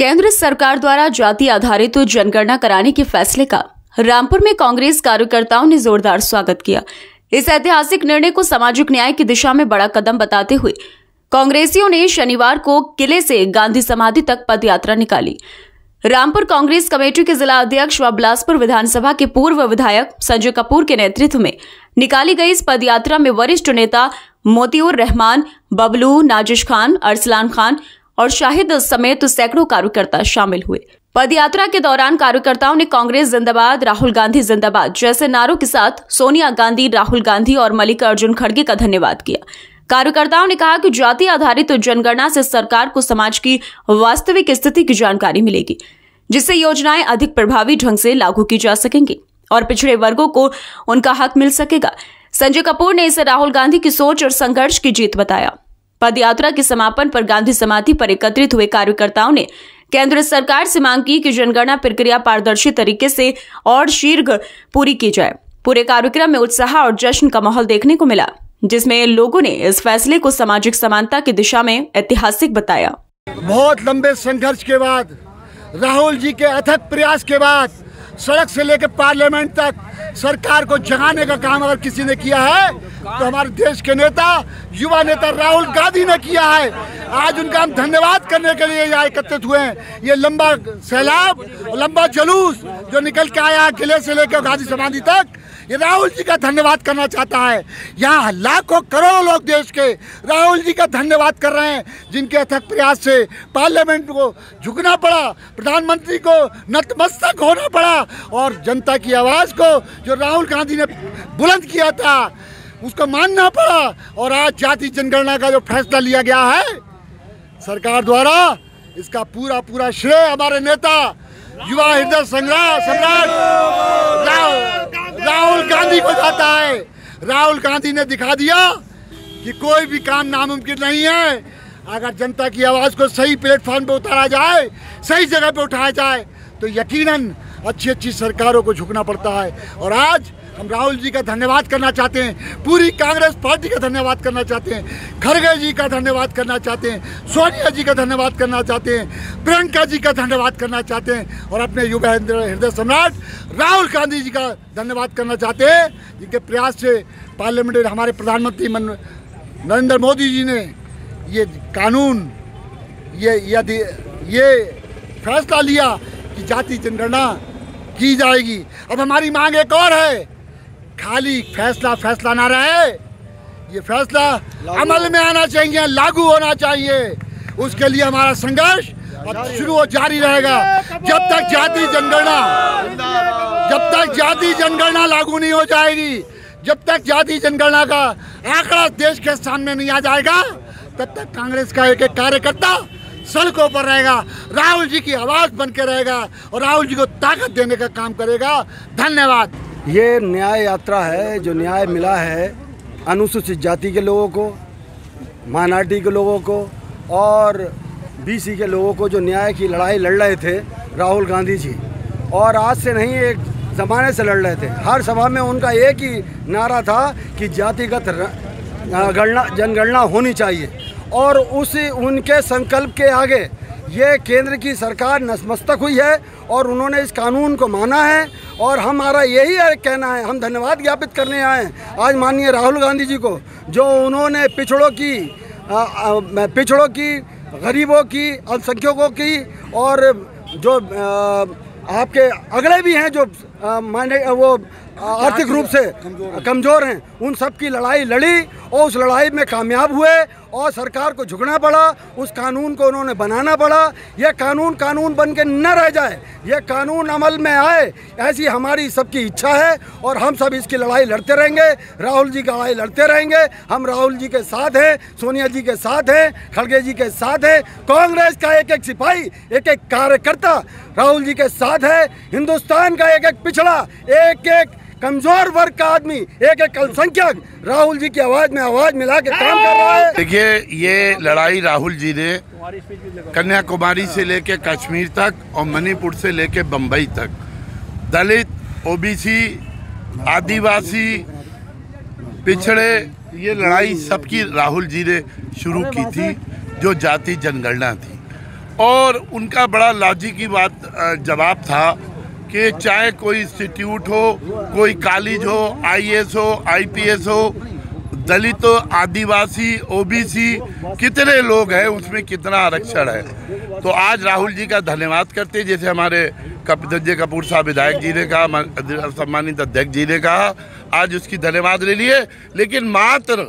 केंद्र सरकार द्वारा जाति आधारित जनगणना कराने के फैसले का रामपुर में कांग्रेस कार्यकर्ताओं ने जोरदार स्वागत किया। इस ऐतिहासिक निर्णय को सामाजिक न्याय की दिशा में बड़ा कदम बताते हुए कांग्रेसियों ने शनिवार को किले से गांधी समाधि तक पदयात्रा निकाली। रामपुर कांग्रेस कमेटी के जिला अध्यक्ष व बिलासपुर विधानसभा के पूर्व विधायक संजय कपूर के नेतृत्व में निकाली गई इस पदयात्रा में वरिष्ठ नेता मोतिउर रहमान, बबलू, नाजिश खान, अरसलान खान और शाहिद समेत सैकड़ों कार्यकर्ता शामिल हुए। पदयात्रा के दौरान कार्यकर्ताओं ने कांग्रेस जिंदाबाद, राहुल गांधी जिंदाबाद जैसे नारों के साथ सोनिया गांधी, राहुल गांधी और मल्लिकार्जुन खड़गे का धन्यवाद किया। कार्यकर्ताओं ने कहा कि जाति आधारित जनगणना से सरकार को समाज की वास्तविक स्थिति की जानकारी मिलेगी, जिससे योजनाएं अधिक प्रभावी ढंग से लागू की जा सकेंगी और पिछड़े वर्गों को उनका हक मिल सकेगा। संजय कपूर ने इसे राहुल गांधी की सोच और संघर्ष की जीत बताया। पदयात्रा के समापन पर गांधी समाधि पर एकत्रित हुए कार्यकर्ताओं ने केंद्र सरकार से मांग की कि जनगणना प्रक्रिया पारदर्शी तरीके से और शीघ्र पूरी की जाए। पूरे कार्यक्रम में उत्साह और जश्न का माहौल देखने को मिला, जिसमें लोगों ने इस फैसले को सामाजिक समानता की दिशा में ऐतिहासिक बताया। बहुत लंबे संघर्ष के बाद, राहुल जी के अथक प्रयास के बाद सड़क से लेकर पार्लियामेंट तक सरकार को जगाने का काम अगर किसी ने किया है तो हमारे देश के नेता, युवा नेता राहुल गांधी ने किया है। आज उनका हम धन्यवाद करने के लिए यहाँ एकत्रित हुए हैं। ये लंबा सैलाब, लंबा जुलूस जो निकल के आया किले से लेकर गांधी समाधि तक, ये राहुल जी का धन्यवाद करना चाहता है। यहाँ लाखों करोड़ों लोग देश के राहुल जी का धन्यवाद कर रहे हैं, जिनके अथक प्रयास से पार्लियामेंट को झुकना पड़ा, प्रधानमंत्री को नतमस्तक होना पड़ा और जनता की आवाज़ को जो राहुल गांधी ने बुलंद किया था उसको मानना पड़ा। और आज जाति जनगणना का जो फैसला लिया गया है सरकार द्वारा, इसका पूरा श्रेय हमारे नेता, युवा हृदय सम्राट राहुल गांधी को जाता है। राहुल गांधी ने दिखा दिया कि कोई भी काम नामुमकिन नहीं है। अगर जनता की आवाज़ को सही प्लेटफॉर्म पे उतारा जाए, सही जगह पे उठाया जाए तो यकीनन अच्छी सरकारों को झुकना पड़ता है। और आज हम राहुल जी का धन्यवाद करना चाहते हैं, पूरी कांग्रेस पार्टी का धन्यवाद करना चाहते हैं, खड़गे जी का धन्यवाद करना चाहते हैं, सोनिया जी का धन्यवाद करना चाहते हैं, प्रियंका जी का धन्यवाद करना चाहते हैं और अपने युवा हृदय सम्राट राहुल गांधी जी का धन्यवाद करना चाहते हैं, जिनके प्रयास से पार्लियामेंट हमारे प्रधानमंत्री नरेंद्र मोदी जी ने ये कानून, ये फैसला लिया कि जाति जनगणना की जाएगी। अब हमारी मांग एक और है, खाली फैसला ना रहे, ये फैसला अमल में आना चाहिए, लागू होना चाहिए। उसके लिए हमारा संघर्ष अब शुरू हो जारी रहेगा। जब तक जाति जनगणना लागू नहीं हो जाएगी, जब तक जाति जनगणना का आंकड़ा देश के सामने नहीं आ जाएगा, तब तक कांग्रेस का एक कार्यकर्ता सड़कों पर रहेगा, राहुल जी की आवाज़ बन के रहेगा और राहुल जी को ताकत देने का काम करेगा। धन्यवाद। ये न्याय यात्रा है, जो न्याय मिला है अनुसूचित जाति के लोगों को, माइनॉरिटी के लोगों को और बीसी के लोगों को, जो न्याय की लड़ाई लड़ रहे थे राहुल गांधी जी, और आज से नहीं एक ज़माने से लड़ रहे थे। हर सभा में उनका एक ही नारा था कि जातिगत जनगणना होनी चाहिए और उनके संकल्प के आगे ये केंद्र की सरकार नतमस्तक हुई है और उन्होंने इस कानून को माना है। और हमारा यही कहना है, हम धन्यवाद ज्ञापित करने आए हैं आज माननीय राहुल गांधी जी को, जो उन्होंने पिछड़ों की, गरीबों की, अल्पसंख्यकों की और जो आपके अगले भी हैं जो वो आर्थिक रूप से कमज़ोर हैं, उन सब की लड़ाई लड़ी और उस लड़ाई में कामयाब हुए और सरकार को झुकना पड़ा, उस कानून को उन्होंने बनाना पड़ा। यह कानून बन के न रह जाए, यह कानून अमल में आए, ऐसी हमारी सबकी इच्छा है और हम सब इसकी लड़ाई लड़ते रहेंगे, राहुल जी की लड़ाई लड़ते रहेंगे। हम राहुल जी के साथ हैं, सोनिया जी के साथ हैं, खड़गे जी के साथ हैं, कांग्रेस का एक सिपाही, एक कार्यकर्ता राहुल जी के साथ है, हिंदुस्तान का एक पिछड़ा, एक कमजोर वर्ग का आदमी, एक अल्पसंख्यक राहुल जी की आवाज में आवाज मिला के काम कर रहा है। देखिए, ये लड़ाई राहुल जी ने कन्याकुमारी से लेके कश्मीर तक और मणिपुर से लेके बम्बई तक, दलित, ओबीसी, आदिवासी, पिछड़े, ये लड़ाई सबकी राहुल जी ने शुरू की थी, जो जाति जनगणना थी। और उनका बड़ा लॉजिक की बात जवाब था कि चाहे कोई इंस्टीट्यूट हो, कोई कॉलेज हो, IAS हो, IPS हो, दलित हो, आदिवासी, OBC, कितने लोग हैं उसमें कितना आरक्षण है। तो आज राहुल जी का धन्यवाद करते, जैसे हमारे धनंजय कपूर साहब विधायक जी ने कहा, सम्मानित अध्यक्ष जी ने कहा, आज उसकी धन्यवाद ले लिए। लेकिन मात्र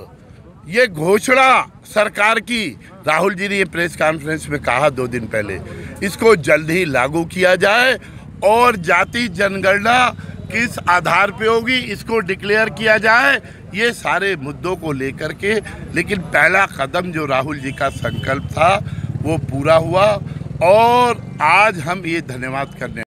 ये घोषणा सरकार की राहुल जी ने ये प्रेस कॉन्फ्रेंस में कहा 2 दिन पहले, इसको जल्द ही लागू किया जाए और जाति जनगणना किस आधार पे होगी इसको डिक्लेयर किया जाए, ये सारे मुद्दों को लेकर के। लेकिन पहला कदम जो राहुल जी का संकल्प था वो पूरा हुआ और आज हम ये धन्यवाद करने